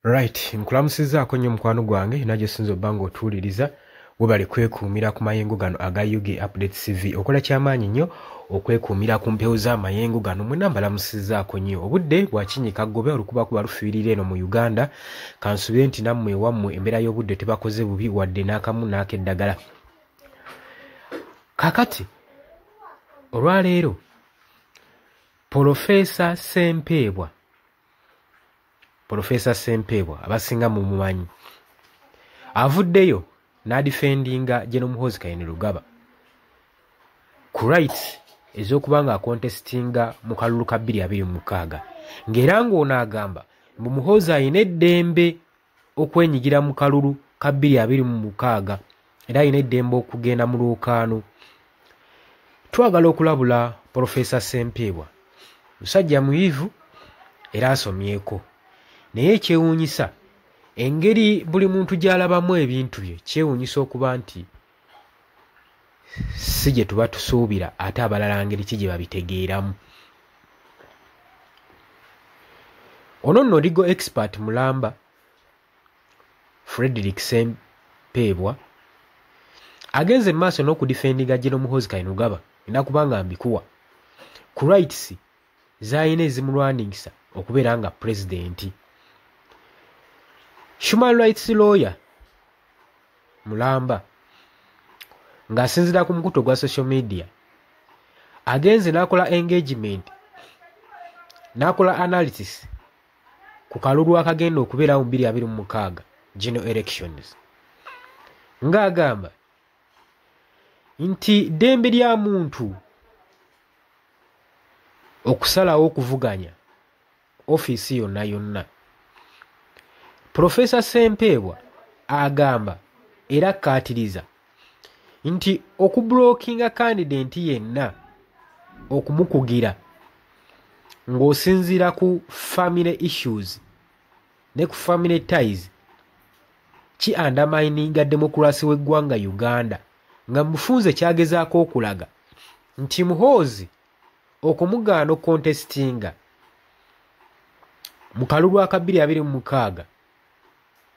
Right, nkulamusizaako nnyo mukwano gwange najo sinza obanga otuwuliriza webale kwekuumira ku mayengo gano aga UG Update TV. Okola kyamaanyi nnyo okwekuumira ku mpewo z'amayengo gano. Mwena mbalamusizaako nnyo. Obudde bwakinyika ggobe olukuba kuba lufiirira eno mu Uganda. Kansubire nti nammwe wammwe embeera y'obudde tebakoze bubi wadde n'akamu n'akeddagala. Kakati olwaleero Profesa Sempebwa abasinga mu mumanyi avuddeyo n'adifendinga General Muhoozi Kainerugaba ku right ez'okubanga akontestinga mu kalulu ka 2026 ng'era ng'ono agamba mbu Muhoozi ayina eddembe okwenyigira mu kalulu ka 2026 era ayina eddembe okugenda mu lwokaano. Twagala okulabula Profesa Sempebwa musajja muyivu era asomyeko, naye kyewuunyisa engeri buli muntu gy'alabamu ebintu bye kyewuunyisa okuba nti si gye tuba tusuubira ate abalala ngeri ki gye babitegeeramu. Ono nno legal expert mulamba Frederick Sempebwa agenze mu maaso n'okudifendinga General Muhoozi Kainerugaba inakubanga mbikuwa ku rights z'ayina ezimulwaningisa okubeera nga pulezidenti. Human rights lawyer mulamba ng'asinziira ku mukutu gwa social media agenze n'akola engagement n'akola analysis ku kalulu akagenda okubeerawo mu 2026 general elections, ng'agamba nti ddembe lya muntu okusalawo okuvuganya ofiisi yonna yonna. Profesa Sempebwa agamba era akkaatiriza nti okublookinga candidate yenna okumukugira ng'osinziira ku family issues ne ku family ties ki undermininga demokrasi w'eggwanga Uganda, nga mufunze kyagezaako okulaga nti Muhoozi okumugaana okontestinga mu kalulu aka 2026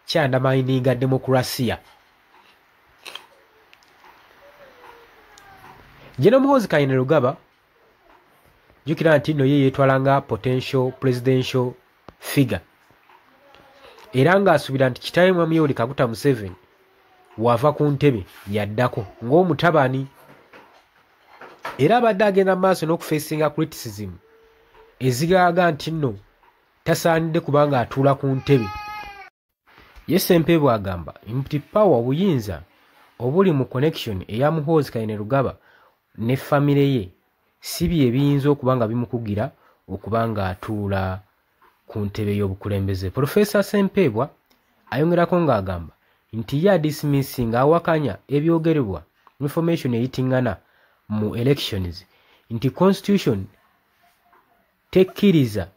kyandamayininga demokrasiya. General Muhoozi Kainerugaba jukira nti nno ye yeetwalanga potential presidential figure era ng'asuubira nti kitaawe Mwami Yoweri Kaguta Museveni wava ku ntebe yaddako ng'omutabani, era abadde agenda mu maaso n'okufeesinga criticism ezigaaga nti nno tasaanidde kubanga atuula ku ntebe. Ye Sempebwa agamba nti power obuyinza obuli mu connection eya Muhoozi Kainerugaba ne famire ye si bye biyinza okuba nga bimukugira okuba nga atuula ku ntebe y'obukulembeze. Profesa Sempebwa ayongerako ng'agamba nti ye dismissing awakanya ebyogerebwa information eyitingana mu elections nti constitution tekkiriza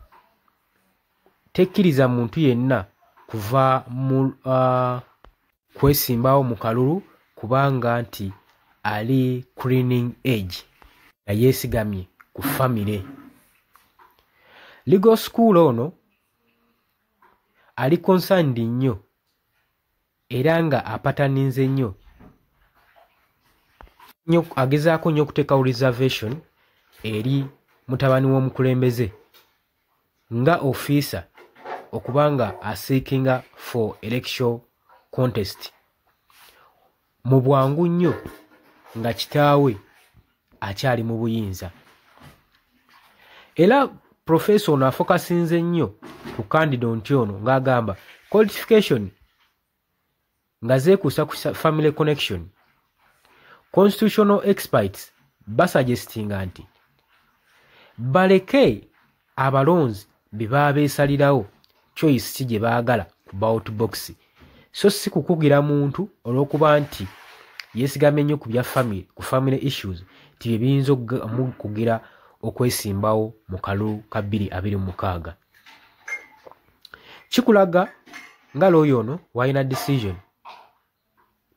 muntu yenna kuva mu kwesimbawo mu kalulu kubanga nti ali cleaning age nga yeesigamye ku famire. Legal school ono ali concerned nnyo era nga apataninze nnyo agezaako nnyo okuteekawo reservation eri mutabani w'omukulembeze nga officer okubanga aseekinga for election contest mu bwangu nnyo nga kitaawe akyali mu buyinza. Era professor ono afokasinze nnyo ku candidate ono ng'agamba qualification nga zeekuusa ku family connection. Constitutional experts basuggestinga nti baleke abalonzi bye baba beesalirawo choice ki gye baagala ku ballot box, so si kukugira muntu olw'okuba nti yeesigamye nnyo ku bya family ku family issues ti bye biyinza okugira okwesimbawo mu kalulu ka 2026. Kikulaga nga looyo ono wayina decision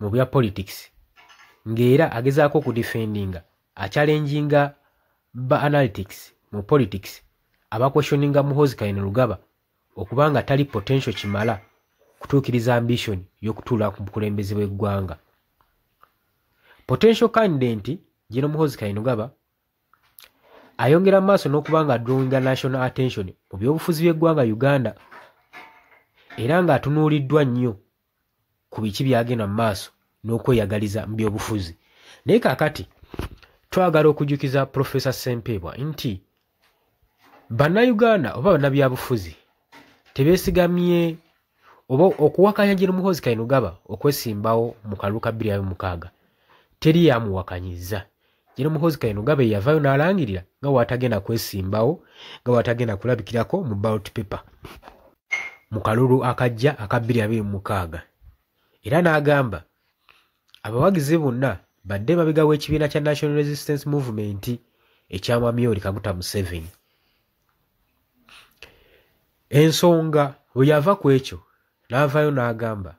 mu bya politics ng'era agezaako okudefendinga achallenginga ba analytics mu politics abakwestioninga Muhoozi Kainerugaba okubanga tali potential kimala kutuukiriza ambition y'okutuula ku bukulembeze bw'eggwanga. Potential candidate General Muhoozi Kainerugaba ayongera maaso n'okubanga drawinga national attention mu byobufuzi by'eggwanga Uganda era ng'atunuuliddwa nnyo ku biki byagenda mu maaso n'okweyagaliza mu byobufuzi. Naye kaakati twagala okujjukiza Professor Ssempebwa nti bannayuganda oba bannabyabufuzi tebeesigamye oba okuwakanya General Muhoozi Kainerugaba okwesimbawo mu kalulu ka 2026 teri yamuwakanyiza. General Muhoozi Kainerugaba yavaayo n'alangirira nga watagenda kwesimbawo nga watagenda kulabikirako mu ballot paper mu kalulu akajja aka 2026 era n'agamba abawagizi bonna badde mabega w'ekibiina kya National Resistance Movement ekya Mwami Yoweri Kaguta Museveni. Ensonga bwe yava ku ekyo n'avaayo n'agamba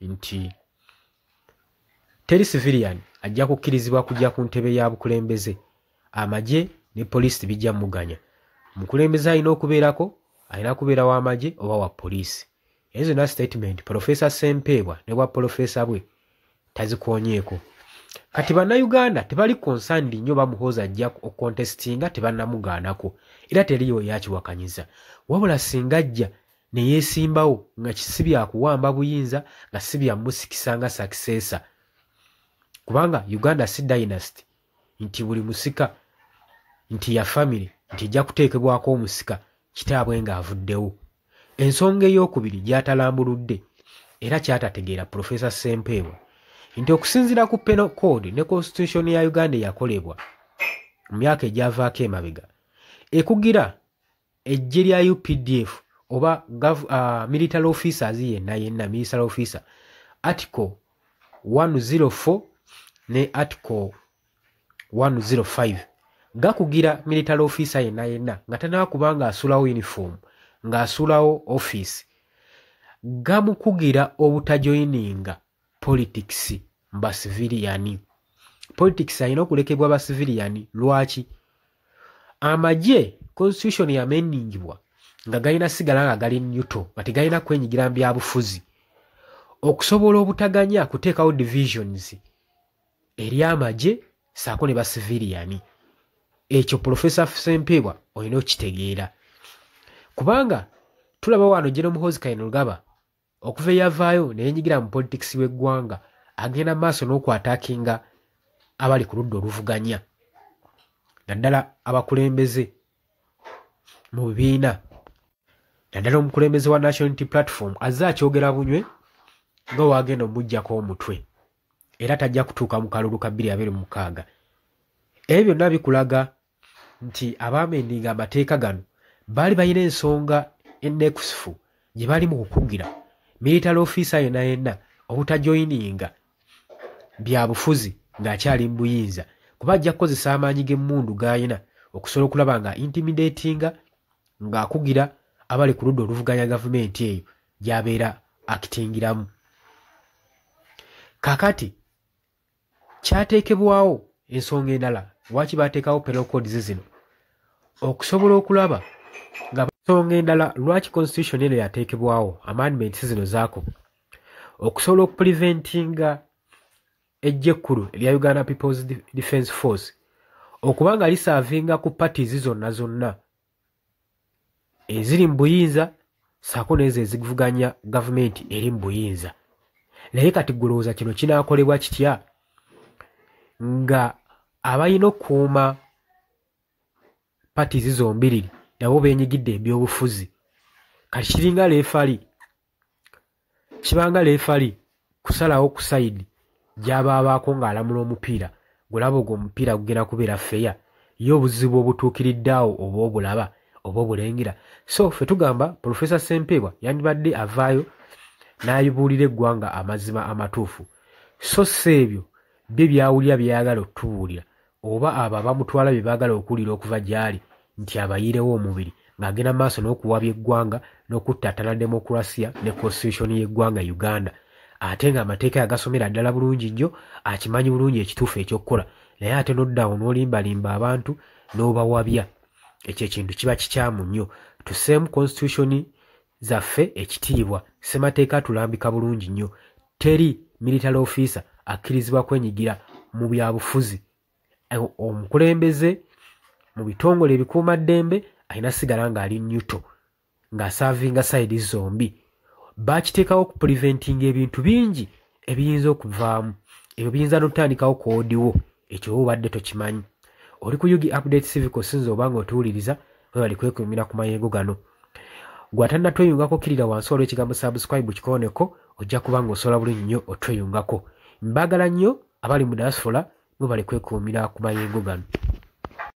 nti teri civilian ajja kukkirizibwa kujja ku ntebe ya bukulembeze, amagye ne poliisi bijja muganya. Mukulembeze alina okubeerako, alina kubeera w'amagye oba wa poliisi. Ezo na statement Professor Ssempebwa ne bwa professor bwe tazikoonyeeko. Kati bannayuganda tebali concerned nnyo Muhoozi ajja okukontestinga tebannamugaanako era teriyo yakiwakanyiza. Wabula singa ajja ne yeesimbawo nga kisibya kuwamba buyinza nga sibya musikisa nga successor. Kubanga Uganda si dynasty nti buli musika nti ya family nti ejja kuteekebwako omusika kitaabwe ng'avuddewo. Ensonga ey'okubiri gy'atalambuludde era kyatategeera Professor Ssempebwa nti okusinziira ku penal code ne constitution ya Uganda eyakolebwa mu myaka egyavaako emabega ekugira eggye lya UPDF oba military officers yenna military officer article 104 ne article 105 gakugira military officer yenna nga tanaba kubanga asulawo uniform nga asulawo office gamukugira obutajoininga politics mba civilian. Politics ayina okulekebwa ba civilian. Lwaki? Amagye constitution yamenningibwa nga galina sigala nga gali nyuto nga tegalina kwenyigira bya bufuzi okusobola obutaganya kuteekawo divisions eri amagye saako ne ba civilian. Ekyo Professor Ssempebwa olina okitegeera kubanga tulaba wano General Muhoozi Kainerugaba okuva yavaayo neyenyigira mu politics w'eggwanga agenda maaso n'okwataakinga abali ku ludda oluvuganya naddala abakulembeze mu bibiina naddala omukulembeze wa National Unity Platform azze akyogera bunywe nga wagenda omuggyako omutwe era tajja kutuuka mu kalulu ka 2026. Ebyo byonna bikulaga nti abaamendinga amateeka gano baali balina ensonga ennekusifu gye bali mu kukugira military officer yenna obutajoininga bya bufuzi ng'akyali mu buyinza kuba ajja kukozesa amaanyi g'emmundu g'ayina okusobola okulaba nga intimidatinga ng'akugira abali ku ludda oluvuganya gavumenti eyo gy'abeera akitingiramu. Kakati kyateekebwawo ensonga endala lwaki baateekawo penal codes zino okusobola okulaba nga ensonga endala lwaki constitution eno yateekebwawo amendments zino zaako okusobola okupreventinga eggye ekkulu erya Uganda People's Defence Force okuba nga lisaavinga ku parties zonna eziri mu buyinza saako n'ezo ezivuganya gavumenti eri mu buyinza. Naye kati gulowooza kino kinaakolebwa kitya nga abalina okukuuma parties zombiriri nabo beenyigidde ebyobufuzi? Kati kiringa leefali kibanga leefali kusalawo ku sayidi gy'abaabaako ng'alamula omupiira gulaba ogwo omupiira gugenda kubeera feya ye obuzibu obutuukiriddeawo oba obulaba oba obulengera. So ffe tugamba Professor Ssempebwa yandibadde avaayo n'ayibuulira eggwanga amazima amatuufu so si ebyo bye byawulira byayagala okutubuulira oba abo abamutwala bye baagala okuwulira okuva gy'ali nti abayiirewo omubiri ng'agenda maaso n'okuwabya eggwanga n'okuttattana demokrasiya ne constitution y'eggwanga Uganda ate ng'amateeka yagasomera ddala bulungi nnyo akimanyi bulungi ekituufu ekyokukola naye ate n'oddawo n'olimbalimba abantu n'obawabya ekyo ekintu kiba kikyamu nnyo. Tuseemu constitution zaffe ekitiibwa. Ssemateeka tulambika bulungi nnyo. Teri military officer akkirizibwa kwenyigira mu byabufuzi. Omukulembeze mu bitongole ebikuumaddembe alina sigala ng'ali nyuto ng'asaavinga sayidi zombi. Bakiteekawo ku preventing ebintu bingi ebiyinza okuvaamu. Ebyo biyinza n'otandikawo koodiwo ekyo obadde tokimanyi. Oli ku Yugi Update Civic Osinza obanga otuwuliriza webali kwekuumira ku mayengo gano. Gw'atannatweyungako kirira wansi waliwo ekigambo subscribe kikooneko ojja kuba ng'osobola bulungi nnyo otweyungako. Mbagala nnyo abali mu diaspora webali kwekuumira ku mayengo gano.